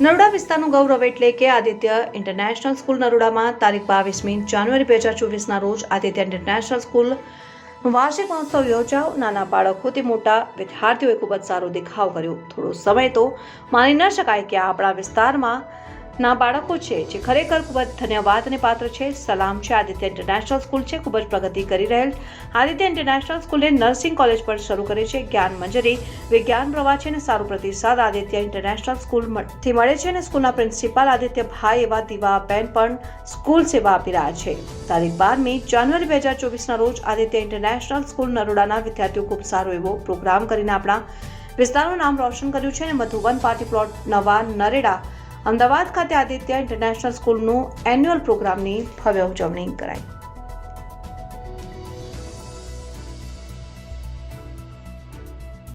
નરોડા વિસ્તારનું ગૌરવ એટલે કે આદિત્ય ઇન્ટરનેશનલ સ્કૂલ નરોડામાં તારીખ 22મી જાન્યુઆરી 2024ના રોજ આદિત્ય ઇન્ટરનેશનલ સ્કૂલ વાર્ષિક મહોત્સવ યોજાયો। નાના બાળકોથી મોટા વિદ્યાર્થીઓએ ખૂબ જ સારો દેખાવ કર્યો। થોડો સમય તો માની ન શકાય કે આપણા વિસ્તારમાં ના બાળકો છે જે ખરેખર ખૂબ જ ધન્યવાદને પાત્ર છે। સલામ છે આદિત્ય ઇન્ટરનેશનલ સ્કૂલ છે ખૂબ જ પ્રગતિ કરી રહેલ આદિત્ય ઇન્ટરનેશનલ સ્કૂલે નર્સિંગ કોલેજ પર શરૂ કરી છે। જ્ઞાન મંજરી વિજ્ઞાન પ્રવાહ છે અને સારો પ્રતિસાદ આદિત્ય ઇન્ટરનેશનલ સ્કૂલથી મળે છે અને સ્કૂલના પ્રિન્સિપાલ આદિત્યભાઈ એવા દીવાબેન પણ સ્કૂલ સેવા આપી રહ્યા છે। તારીખ 12મી જાન્યુઆરી 2024ના રોજ આદિત્ય ઇન્ટરનેશનલ સ્કૂલ નરોડાના વિદ્યાર્થીઓ ખૂબ સારો એવો પ્રોગ્રામ કરીને આપણા વિસ્તારનું નામ રોશન કર્યું છે અને મધુવન પાર્ટી પ્લોટ નવા નરેડા અમદાવાદ ખાતે આદિત્ય ઇન્ટરનેશનલ સ્કૂલનું એન્યુઅલ પ્રોગ્રામની ભવ્ય ઉજવણી કરાઈ।